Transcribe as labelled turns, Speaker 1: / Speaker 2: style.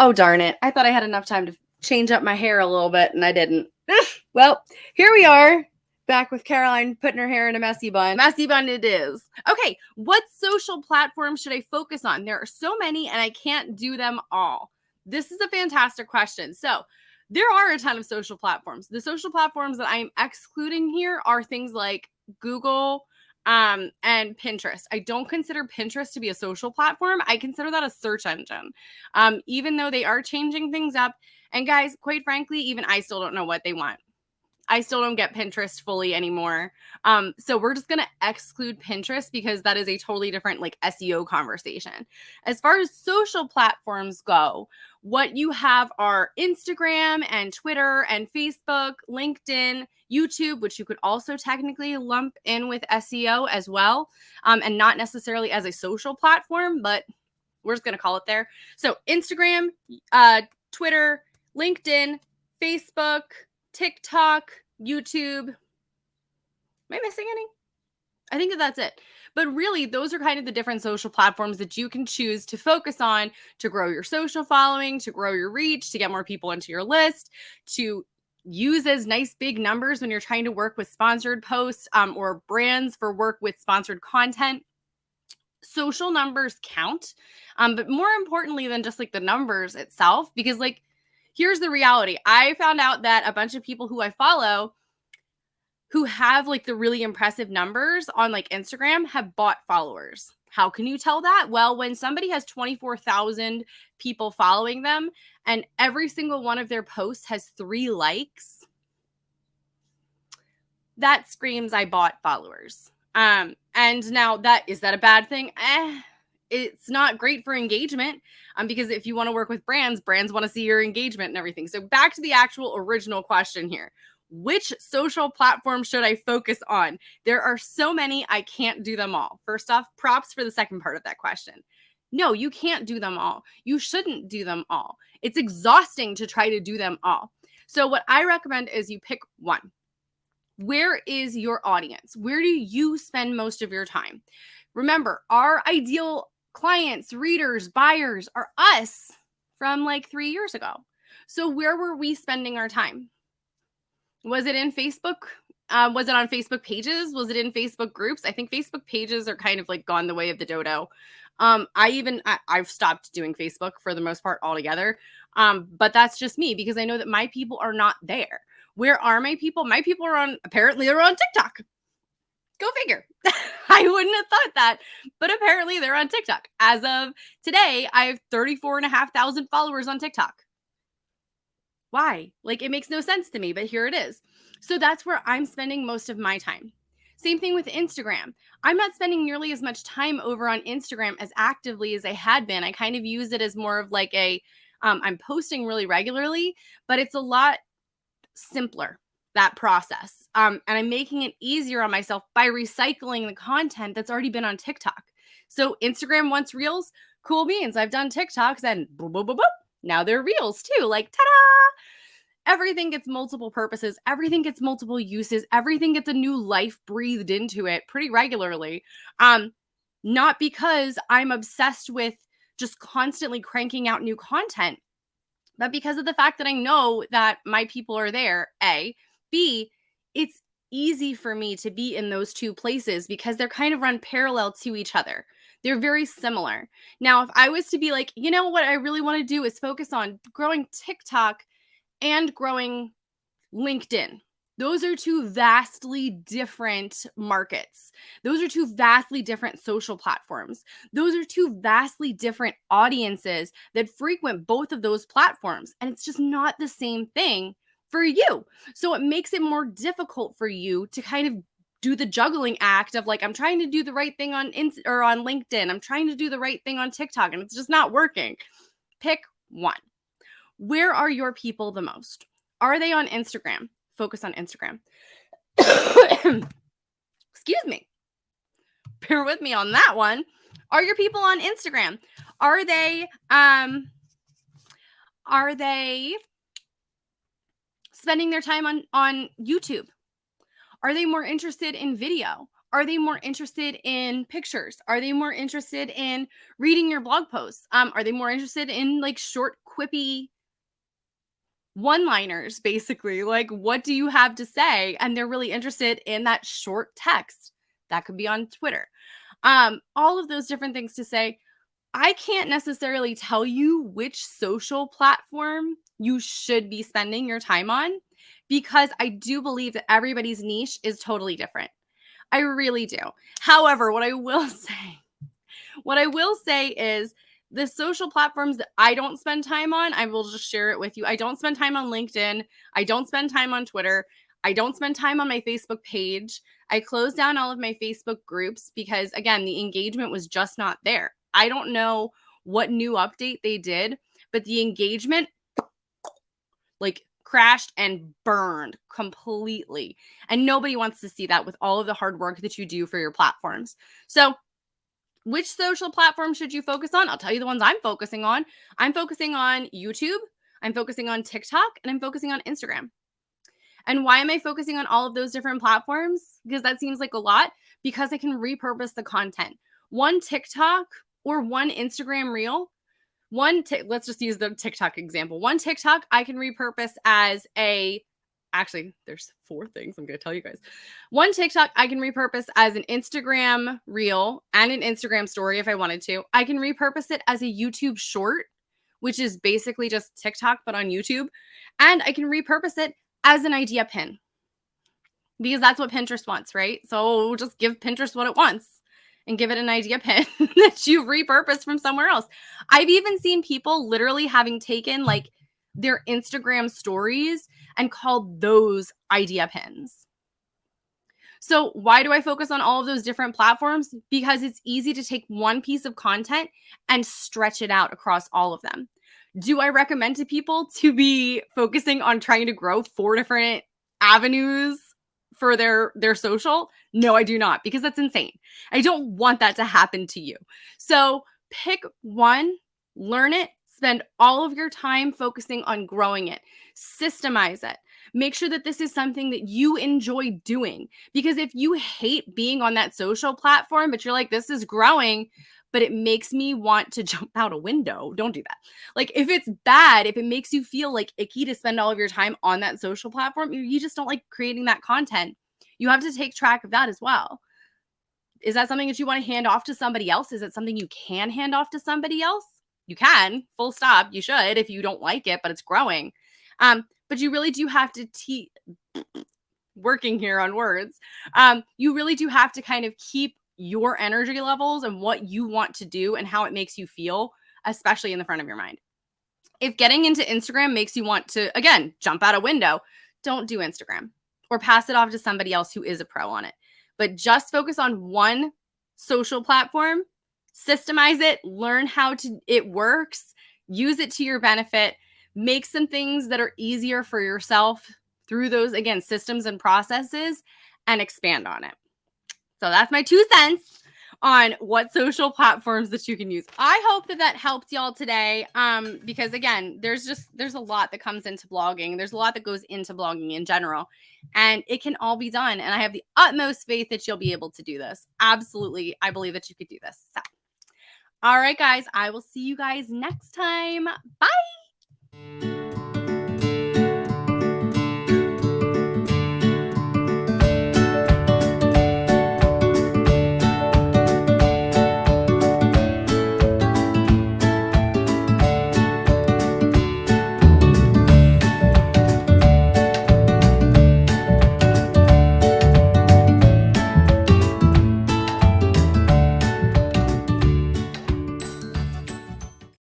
Speaker 1: Oh, darn it. I thought I had enough time to change up my hair a little bit, and I didn't. Well, here we are, back with Caroline putting her hair in a messy bun. Messy bun it is. Okay, what social platform should I focus on? There are so many, and I can't do them all. This is a fantastic question. So, there are a ton of social platforms. The social platforms that I'm excluding here are things like Google, and Pinterest. I don't consider Pinterest to be a social platform. I consider that a search engine. Even though they are changing things up. And guys, quite frankly, even I still don't know what they want. I still don't get Pinterest fully anymore. So we're just going to exclude Pinterest because that is a totally different like SEO conversation. As far as social platforms go, what you have are Instagram and Twitter and Facebook, LinkedIn, YouTube, which you could also technically lump in with SEO as well, and not necessarily as a social platform, but we're just going to call it there. So Instagram, Twitter, LinkedIn, Facebook, TikTok, YouTube. Am I missing any? I think that's it. But really, those are kind of the different social platforms that you can choose to focus on to grow your social following, to grow your reach, to get more people into your list, to use as nice big numbers when you're trying to work with sponsored posts or brands for work with sponsored content. Social numbers count, but more importantly than just like the numbers itself, because like, here's the reality. I found out that a bunch of people who I follow who have like the really impressive numbers on like Instagram have bought followers. How can you tell that? Well, when somebody has 24,000 people following them and every single one of their posts has 3 likes, that screams I bought followers. And now is that a bad thing? It's not great for engagement because if you want to work with brands want to see your engagement and everything. So back to the actual original question here. Which social platform should I focus on? There are so many, I can't do them all. First off, props for the second part of that question. No, you can't do them all. You shouldn't do them all. It's exhausting to try to do them all. So what I recommend is you pick one. Where is your audience? Where do you spend most of your time? Remember, our ideal clients, readers, buyers are us from like 3 years ago. So where were we spending our time? Was it in Facebook? Was it on Facebook pages? Was it in Facebook groups? I think Facebook pages are kind of like gone the way of the dodo. I've stopped doing Facebook for the most part altogether. But that's just me because I know that my people are not there. Where are my people? My people are apparently they're on TikTok. Go figure. I wouldn't have thought that, but apparently they're on TikTok. As of today, I have 34,500 followers on TikTok. Why? Like, it makes no sense to me, but here it is. So that's where I'm spending most of my time. Same thing with Instagram. I'm not spending nearly as much time over on Instagram as actively as I had been. I kind of use it as more of like I'm posting really regularly, but it's a lot simpler, that process. And I'm making it easier on myself by recycling the content that's already been on TikTok. So Instagram wants reels, cool beans. I've done TikToks and boop, boop, boop, boop. Now they're reels too, like ta-da! Everything gets multiple purposes. Everything gets multiple uses. Everything gets a new life breathed into it pretty regularly. Not because I'm obsessed with just constantly cranking out new content, but because of the fact that I know that my people are there, A. B, it's easy for me to be in those two places because they're kind of run parallel to each other. They're very similar. Now, if I was to be like, you know what I really want to do is focus on growing TikTok and growing LinkedIn. Those are two vastly different markets. Those are two vastly different social platforms. Those are two vastly different audiences that frequent both of those platforms. And it's just not the same thing for you. So it makes it more difficult for you to kind of do the juggling act of like, I'm trying to do the right thing on LinkedIn. I'm trying to do the right thing on TikTok, and it's just not working. Pick one. Where are your people the most? Are they on Instagram? Focus on Instagram. Excuse me. Bear with me on that one. Are your people on Instagram? Are they spending their time on YouTube? Are they more interested in video? Are they more interested in pictures? Are they more interested in reading your blog posts? Are they more interested in like short, quippy one-liners, basically. Like, what do you have to say? And they're really interested in that short text. That could be on Twitter. All of those different things to say. I can't necessarily tell you which social platform you should be spending your time on, because I do believe that everybody's niche is totally different. I really do. However, what I will say is the social platforms that I don't spend time on, I will just share it with you. I don't spend time on LinkedIn. I don't spend time on Twitter. I don't spend time on my Facebook page. I closed down all of my Facebook groups because, again, the engagement was just not there. I don't know what new update they did, but the engagement like crashed and burned completely. And nobody wants to see that with all of the hard work that you do for your platforms. So which social platform should you focus on? I'll tell you the ones I'm focusing on. I'm focusing on YouTube, I'm focusing on TikTok, and I'm focusing on Instagram. And why am I focusing on all of those different platforms? Because that seems like a lot. Because I can repurpose the content. One TikTok or one Instagram reel, let's just use the TikTok example. One TikTok I can repurpose as actually, there's 4 things I'm going to tell you guys. One TikTok I can repurpose as an Instagram reel and an Instagram story if I wanted to. I can repurpose it as a YouTube short, which is basically just TikTok but on YouTube. And I can repurpose it as an idea pin, because that's what Pinterest wants, right? So just give Pinterest what it wants and give it an idea pin that you've repurposed from somewhere else. I've even seen people literally having taken like their Instagram stories and called those idea pins. So why do I focus on all of those different platforms? Because it's easy to take one piece of content and stretch it out across all of them. Do I recommend to people to be focusing on trying to grow 4 different avenues for their social? No, I do not, because that's insane. I don't want that to happen to you. So pick one, learn it, spend all of your time focusing on growing it, systemize it. Make sure that this is something that you enjoy doing, because if you hate being on that social platform, but you're like, this is growing, but it makes me want to jump out a window, don't do that. Like, if it's bad, if it makes you feel like icky to spend all of your time on that social platform, you just don't like creating that content. You have to take track of that as well. Is that something that you want to hand off to somebody else? Is it something you can hand off to somebody else? You can, full stop. You should if you don't like it, but it's growing. But you really do have to working here on words. You really do have to kind of keep your energy levels and what you want to do and how it makes you feel, especially in the front of your mind. If getting into Instagram makes you want to, again, jump out a window, don't do Instagram, or pass it off to somebody else who is a pro on it. But just focus on one social platform, systemize it, learn how it works, use it to your benefit, make some things that are easier for yourself through those, again, systems and processes, and expand on it. So that's my 2 cents on what social platforms that you can use. I hope that helped y'all today, because again, there's a lot that comes into blogging. There's a lot that goes into blogging in general, and it can all be done. And I have the utmost faith that you'll be able to do this. Absolutely. I believe that you could do this. So, all right, guys, I will see you guys next time. Bye.